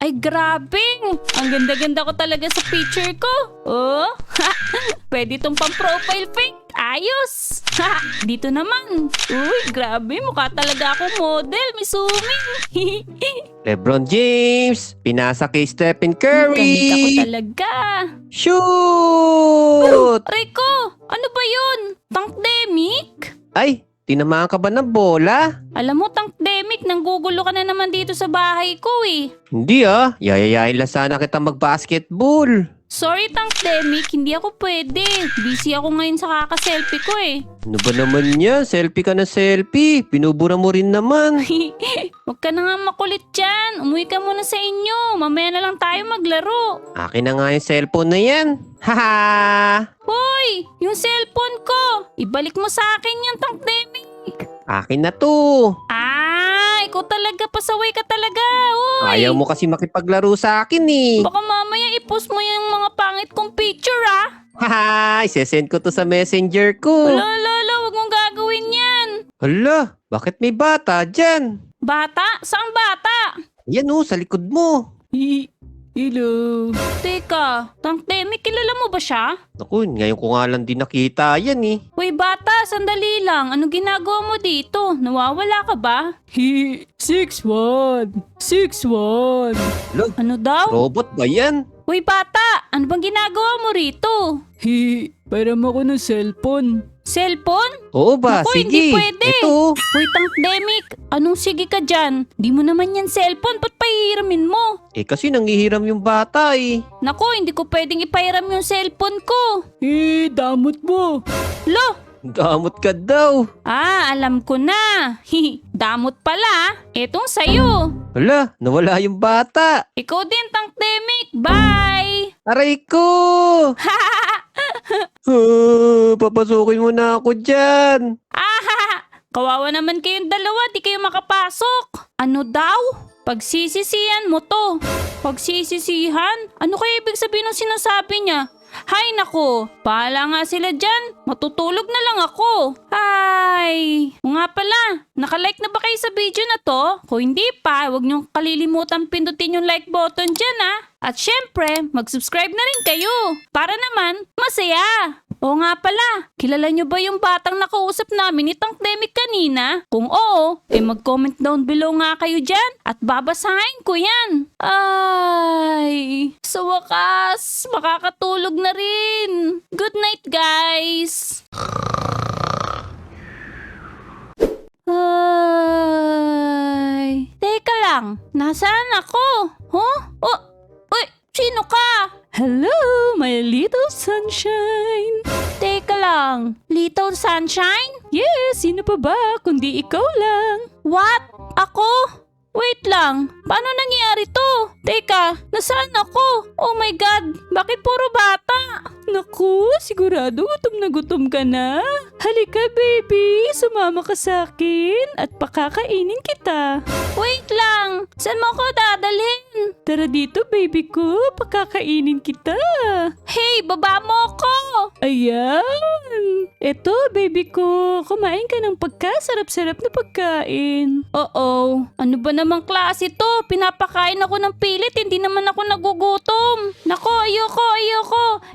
Ay, grabe! Ang ganda-ganda ko talaga sa picture ko. Oh, pwede itong pang-profile pic. Ayos! Dito naman. Uy, grabe. Mukha talaga ako model, Misumi. LeBron James, pinasa kay Stephen Gamit ako Curry. talaga. Shoot! Aray ko! Ano ba yun? Tankdemic? Ay, tinamaan ka ba ng bola? Alam mo, Tankdemic, nanggugulo ka na naman dito sa bahay ko eh. Hindi yayayain lang sana kita mag-basketball. Sorry, Tankdemic, hindi ako pwede. Busy ako ngayon sa kaka-selfie ko eh. Ano ba naman yan? Selfie ka na selfie. Pinubura mo rin naman. Huwag ka na nga makulit dyan. Umuwi ka muna sa inyo. Mamaya na lang tayo maglaro. Akin na nga yung cellphone na yan. Haha! Hoy! Yung cellphone ko! Ibalik mo sa akin yung Tankdemic. Akin na to. Ikaw talaga. Pasaway ka talaga. Uy! Ayaw mo kasi makipaglaro sa akin eh. Baka mamaya i-post mo yung mga pangit kong picture ah. Haha! Isesend ko to sa messenger ko. Lolo, wag mong gagawin yan. Hala, bakit may bata dyan? Bata? Saang bata? Yan sa likod mo. Hello. Teka, Tankdemic, kilala mo ba siya? Naku, ngayon ko nga lang din nakita yan eh. Uy bata, sandali lang. Anong ginagawa mo dito? Nawawala ka ba? 6'1". 6'1". Lo, Ano daw? robot ba yan? Uy bata, ano bang ginagawa mo rito? Pairam ako ng cellphone. Cellphone? Oo ba? Naku, Sige. hindi pwede. Ito. Uy Tankdemic, anong sige ka dyan? Di mo naman yan cellphone, ba't pahihiramin mo? Kasi nangihiram yung bata eh. Naku, hindi ko pwedeng ipairam yung cellphone ko. Damot mo. Lo, Damot ka daw. alam ko na. Damot pala. Etong sayo. Hala, nawala yung bata. Ikaw din, Tankdemic. Bye! Aray ko! Papasukin mo na ako dyan. Kawawa naman kayong dalawa, di kayo makapasok. Ano daw? Pagsisisihan mo to. Pagsisisihan? Ano kaya ibig sabihin ng sinasabi niya? Hay nako, bahala nga sila dyan. Matutulog na lang ako. Ay, o nga pala, nakalike na ba kayo sa video na to? Kung hindi pa, huwag niyong kalilimutan pindutin yung like button dyan At syempre, mag-subscribe na rin kayo. Para naman, masaya. Oo nga pala, kilala niyo ba yung batang nakausap namin ni Tankdemic kanina? Kung oo, mag-comment down below nga kayo dyan at babasahin ko yan. Ay, sa wakas, makakatulog na rin. Good night, guys. Ay, teka lang, nasaan ako? Huh? Uy, sino ka? Hello, my little sunshine. Teka lang, Little Sunshine? Yes, sino pa ba kundi ikaw lang? What? Ako? Wait lang, paano nangyari to? Teka, nasaan ako? Oh my God, bakit puro bata? Naku, sigurado gutom na gutom ka na. Halika baby, sumama ka sa akin at pakakainin kita. Wait lang, saan mo ako dadalhin? Tara dito baby ko, pakakainin kita. Hey, baba mo ko! Ayan! Eto baby ko, kumain ka ng pagkasarap-sarap na pagkain. Oo, ano ba namang klase to? Pinapakain ako ng pilit, hindi naman ako nagugutom. Nako, ayoko.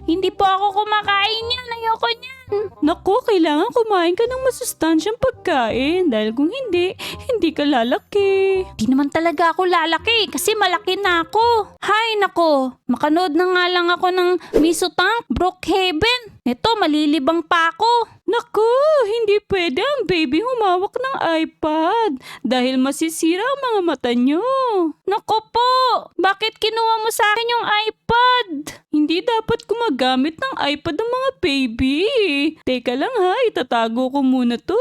Hindi po ako kumakain yan, ayoko niyan. Naku, kailangan kumain ka ng masustansyang pagkain dahil kung hindi, hindi ka lalaki. Di naman talaga ako lalaki kasi malaki na ako. Hay nako, makanood na nga lang ako ng Miso Tank Brookhaven. Ito, malilibang pa ako. Naku, hindi pwede ang baby humawak ng iPad dahil masisira ang mga mata nyo. Nako po, bakit kinuha mo sa akin yung iPad? Hindi dapat gumagamit ng iPad ng mga baby. Teka lang ha, itatago ko muna to.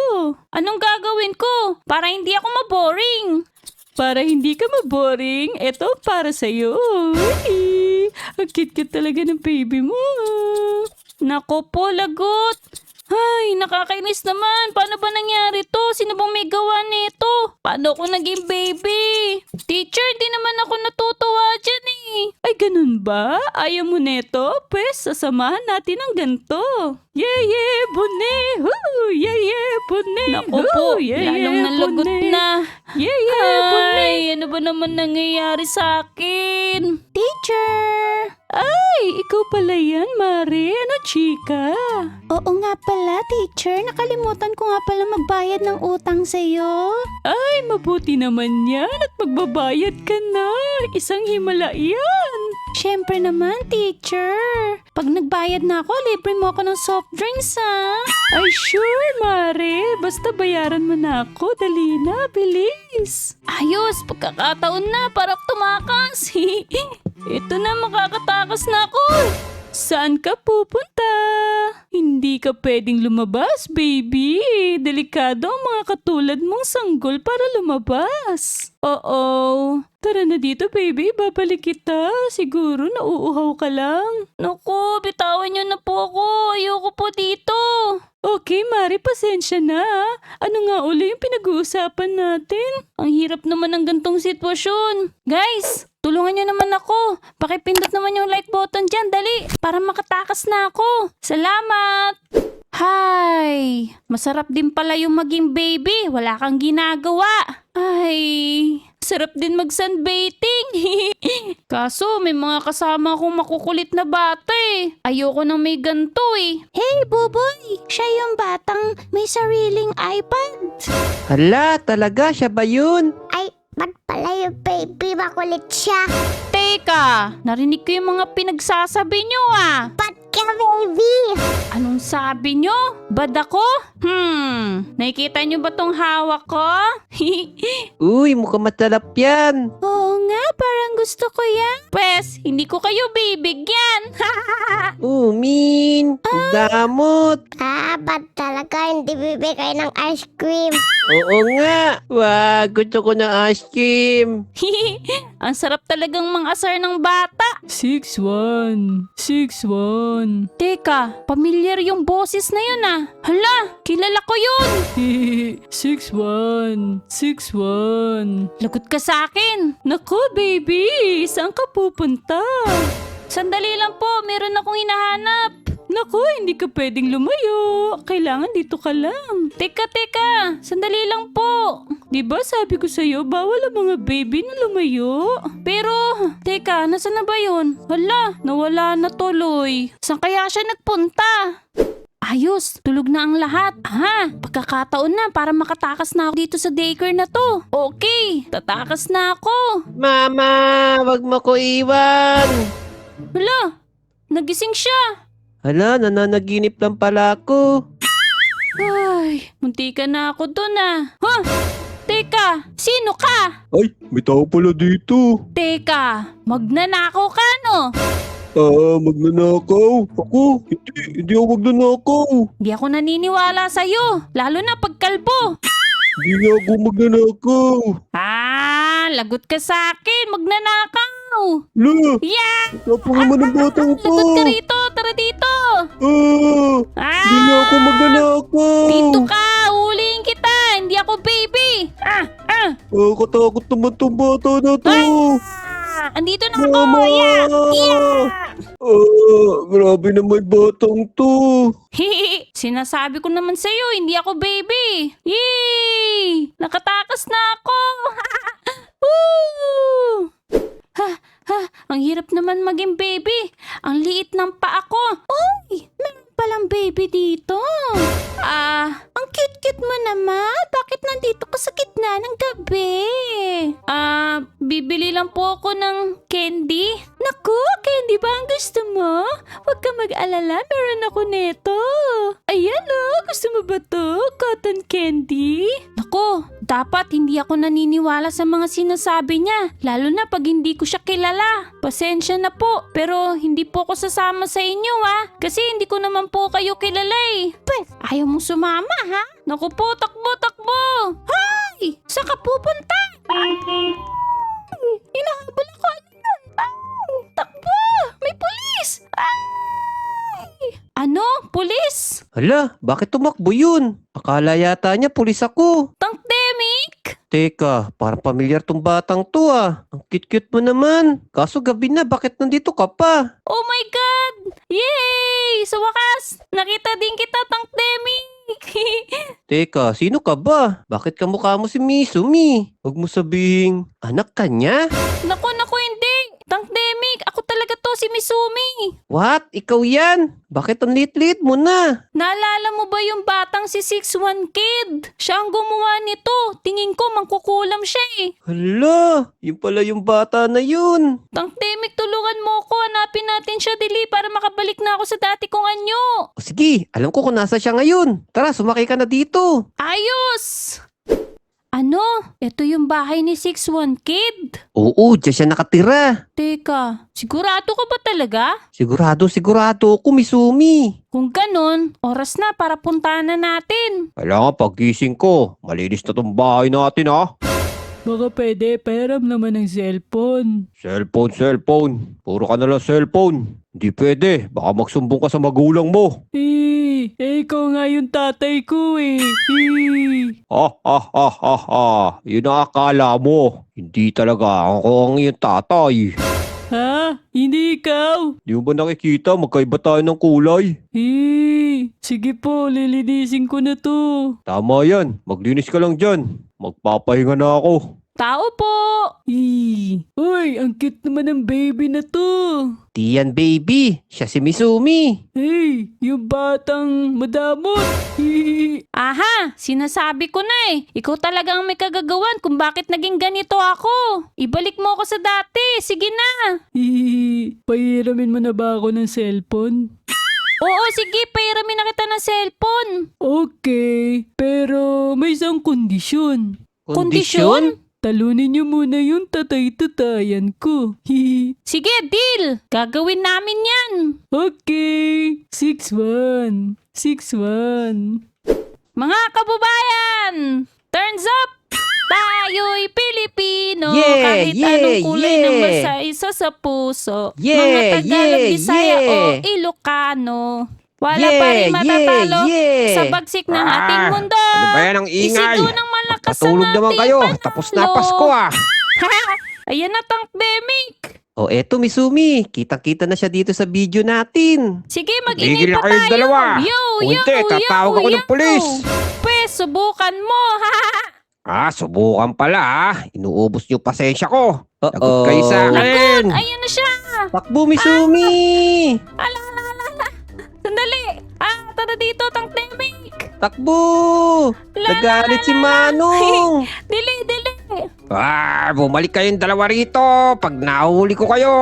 Anong gagawin ko para hindi ako maboring? Para hindi ka maboring, eto para sa'yo. Uy, ang cute-cute talaga ng baby mo. Nako po, lagot. Ay, nakakainis naman. Paano ba nangyari to? Sino bang may gawa nito? Paano ako naging baby? Teacher, di naman ako natutuwa dyan eh. Ay ganun ba? Ayaw mo neto? Pwes, sasamahan natin ang ganto. Yeah, bune! Hoo! Yeah, bune! Naku po, Yeah, lalong nalagot bune! na. Yeah, bune! Ay, ano ba naman nangyayari sa akin? Teacher! Ay, ikaw pala yan, Mare. Ano, chika? Oo nga pala, teacher. Nakalimutan ko nga pala magbayad ng utang sa'yo. Ay, mabuti naman yan at magbabayad ka na. Isang himala yan. Siyempre naman, teacher. Pag nagbayad na ako, libre mo ako ng soft drinks, ha? Ay, sure, Mare. Basta bayaran mo na ako. Dali na, bilis. Ayos, pagkakataon na para tumakas. Ito na, makakatakas na ako. Saan ka pupunta? Hindi ka pwedeng lumabas, baby. Delikado ang mga katulad mong sanggol para lumabas. Oo. Tara na dito, baby. Babalik kita. Siguro nauuhaw ka lang. Naku, bitawan niyo na po ako. Ayoko po dito. Okay, Mari, pasensya na. Ano nga uli yung pinag-uusapan natin? Ang hirap naman ng gantong sitwasyon. Guys, tulungan niyo naman ako. Pakipindot naman yung like button dyan, dali. Para makatakas na ako. Salamat! Hay! Masarap din pala yung maging baby. Wala kang ginagawa. Ay, sarap din mag-sunbathing. Kaso may mga kasama akong makukulit na bata eh. Ayoko nang may ganto eh. Hey, Buboy! Siya yung batang may sariling iPad. Hala, talaga siya ba yun? Ay, ba't pala yung baby makulit siya? Teka, narinig ko yung mga pinagsasabi nyo ah. Ba't ka, baby? Anong sabi nyo? Bad ako? Nakikita nyo ba tong hawak ko? Uy, mukhang matalap yan. Oo nga, parang gusto ko yan. Pwes, hindi ko kayo bibigyan. Min, damot. Ba't talaga hindi bibigay ng ice cream? Oo nga. Wag, gusto ko ng ice cream. Ang sarap talagang mang-asar ng bata. 6-1. 6-1. Teka, pamilyar yung boses na yun ah. Hala, kilala ko yun. 6-1. 6-1. Lagot ka sa akin. Naku, baby! Saan ka pupunta? Sandali lang po, meron akong hinahanap. Naku, hindi ka pwedeng lumayo. Kailangan dito ka lang. Teka, sandali lang po. Di ba sabi ko sa'yo, bawal ang mga baby na lumayo? Pero, teka, nasa na ba yun? Hala, nawala na tuloy. Saan kaya siya nagpunta? Ayos, tulog na ang lahat. Aha, pagkakataon na para makatakas na ako dito sa daycare na to. Okay, tatakas na ako. Mama, wag mo ko iwan. Hala, nagising siya. Hala, nananaginip lang pala ako. Ay, muntika na ako dun ah. Huh? Teka, sino ka? Ay, may tao pala dito. Teka, magnanakaw ka no? Magnanakaw. Ako, hindi ako magnanakaw. Di ako naniniwala sa'yo, lalo na pagkalbo. Hindi nga ako magnanakaw. Lagot ka sa akin, magnanakaw. La, Yeah! tapos naman ang batang to. Lagot ka rito, tara dito. Hindi nga ako magnanakaw. Dito ka, huliin kita, hindi ako baby. Katakot naman tong bata na to. Andito na ako, Mama! yeah! Grabe naman batang to. Sinasabi ko naman sa'yo, hindi ako baby. Yay! Nakatakas na ako. Woo! Ang hirap naman maging baby. Ang liit ng paa ko. Uy, meron palang baby dito. Ang cute-cute mo naman. Bakit nandito ka sa gitna ng gabi? Bibili lang po ako ng candy. Naku, candy ba ang gusto mo? Huwag ka mag-alala, meron ako neto. Ayan gusto mo ba to? Cotton candy? Naku, dapat hindi ako naniniwala sa mga sinasabi niya. Lalo na pag hindi ko siya kilala. Pasensya na po, pero hindi po ako sasama sa inyo Kasi hindi ko naman po kayo kilala eh. Pwes, ayaw mong sumama ha? Naku po, takbo! Hay! Saan ka pupunta? Hinahabol ako. Ano yun? Takbo! May pulis! Ano? Pulis? Hala, bakit tumakbo yun? Akala yata niya pulis ako. Tangdemic? Teka, parang pamilyar tong batang to ah. Ang cute-cute mo naman. Kaso gabi na, bakit nandito ka pa? Oh my God! Yay! Sa wakas, nakita din kita, Tank Demi! Teka, sino ka ba? Bakit kamukha mo si Misumi? Huwag mo sabihing, anak ka niya? Naku, hindi! Tank Demi, ako talaga to, si Misumi! What? Ikaw yan? Bakit ang lit-lit mo na? Naalala mo ba yung batang si 6'1 Kid? Siya ang gumawa nito. Tingin ko mangkukulam siya eh. Hala, yun pala yung bata na yun. Tank Demi, tulungan mo ko. Hanapin natin siya, Dili, para makabalik na ako sa dati kong anyo. O sige, alam ko kung nasa siya ngayon. Tara, sumakay ka na dito. Ayos! Ano? Ito yung bahay ni 6'1 Kid? Oo, dyan siya nakatira. Teka, sigurado ka ba talaga? Sigurado ako, Misumi. Kung ganun, oras na para puntahan na natin. Kailangan paggising ko. Malinis na tong bahay natin ha. Baka pwede, pairam naman ng cellphone. Cellphone. Puro ka na lang cellphone. Hindi pwede. Baka magsumbong ka sa magulang mo. Ikaw nga yung tatay ko eh. Ha. Yun ang akala mo. Hindi talaga ako ang iyong tatay. Ha? Hindi ikaw? Di mo ba nakikita magkaiba tayo ng kulay? Sige po, lilinisin ko na to. Tama yan. Maglinis ka lang dyan. Magpapahinga na ako. Tao po! Uy, ang cute naman ng baby na to. Diyan baby, siya si Misumi. Hey, yung batang madamot. Aha, sinasabi ko na eh. Ikaw talaga ang may kagagawan kung bakit naging ganito ako. Ibalik mo ako sa dati. Sige na. Pahiramin mo na ba ako ng cellphone? Oo, sige. Pairamin na kita ng cellphone. Okay, pero may isang kondisyon. Kondisyon? Talunin niyo muna yung tatay-tatayan ko. Sige, deal. Gagawin namin yan. Okay, 6'1". Mga kababayan, turns up! Tayo'y Pilipino, Yeah, kahit yeah, anong kulay yeah. ng basa isa sa puso. Yeah, Mga Tagalog, yeah, Bisaya yeah. o Ilocano. Wala Yeah, pa rin matatalo yeah. sa bagsik ng ating mundo. Ano ba yan ang ingay? Isigaw ng malakas ang Patulog naman ating kayo. panalo. Tapos na Pasko ah. Ayan na, Tank Demic. O eto Misumi, kitang-kita na siya dito sa video natin. Sige, Tigil mag-ingat na pa kayong tayo. dalawa. Yo, Kung hindi, tatawag ako ng pulis. Pwes, subukan mo. Subukan pala ah. Inuubos niyo pasensya ko. Lagot Uh-oh. kayo sa akin. Ayan na siya. Takbo Misumi! Ala. Sandali. Tara dito, Tank Demic. Takbo! Nagalit si Manong! Dili. Bumalik kayong dalawa rito. Pag nahuli ko kayo.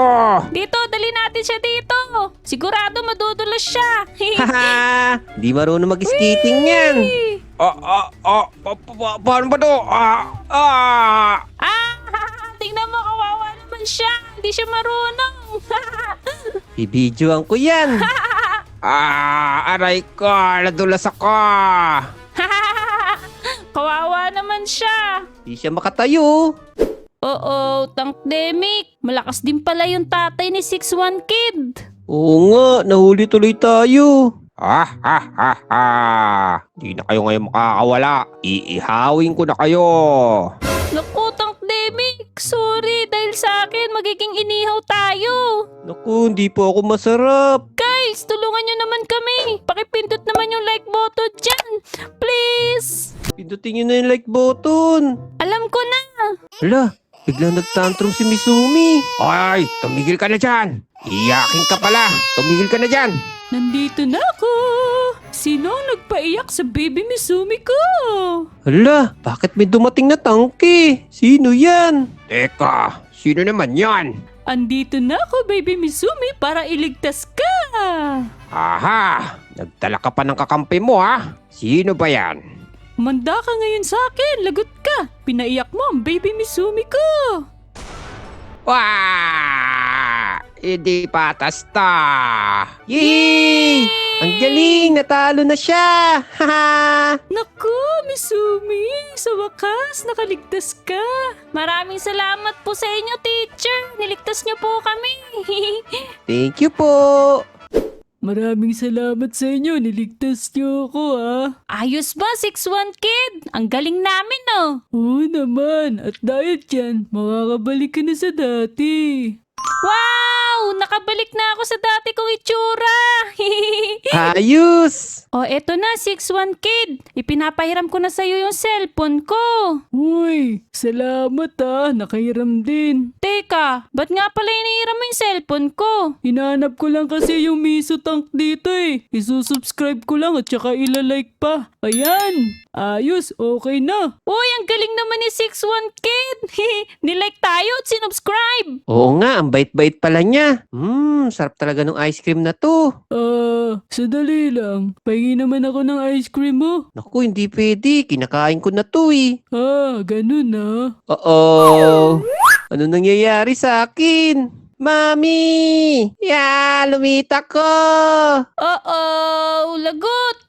Dito, dali natin siya dito. Sigurado madudulas siya. Haha! Di marunong mag-skating yan! Paano ba to? Tingnan mo, kawawa naman siya. Hindi siya marunong. Ibidyoan ko yan! Aray ko. Nadulas ako. Kawawa naman siya. Di siya makatayo! Oo, Tank Demic. Malakas din pala yung tatay ni 6'1 Kid. Oo nga, nahuli tuloy tayo! Di na kayo ngayon makakawala. Iihawin ko na kayo. Naku, Tank Demic. Sorry, dahil sa akin, magiging inihaw tayo. Naku, hindi po ako masarap! Guys, tulungan nyo naman kami. Pakipindot naman yung like button dyan. Please. Pindutin nyo na yung like button! Alam ko na. Hala, biglang nagtantrum si Misumi! Ay, tumigil ka na dyan. Iyakin ka pala. Tumigil ka na dyan. Nandito na ako. Sino ang nagpaiyak sa baby Misumi ko? Hala, bakit may dumating na tangke? Sino yan? Teka, sino naman yan? Andito na ako, baby Misumi, para iligtas ka. Aha, nagdala ka pa ng kakampi mo ha? Sino ba yan? Manda ka ngayon sa akin, lagot ka. Pinaiyak mo ang baby Misumi ko. Wah! Hindi patas ta. Yay! Ang galing! Natalo na siya! Haha! Naku, Misumi, sa wakas nakaligtas ka. Maraming salamat po sa inyo, teacher. Niligtas niyo po kami. Thank you po! Maraming salamat sa inyo. Niligtas niyo ako Ayos ba, 6'1 kid? Ang galing namin, no? Oo naman. At dahil dyan, makakabalik ka na sa dati. Wow! Nakabalik na ako sa dati kong itsura! Ayos! O, eto na, 6'1 kid. Ipinapahiram ko na sa'yo yung cellphone ko. Uy, salamat Nakahiram din. Teka, ba't nga pala inihiram mo yung cellphone ko? Hinanap ko lang kasi yung Miso Tank dito Isusubscribe ko lang at saka ilalike pa. Ayan. Ayos, okay na. Uy, ang galing naman ni 6'1 kid. Nilike tayo at sinubscribe. Oo nga, ang bait-bait pala niya. Sarap talaga ng ice cream na to. Sadali lang. Pahingi naman ako ng ice cream mo. Naku, hindi pwede. Kinakain ko na to eh. Ganun Oo. Ano nangyayari sa akin? Mami! Lumitak ko! Uh-oh, lagot.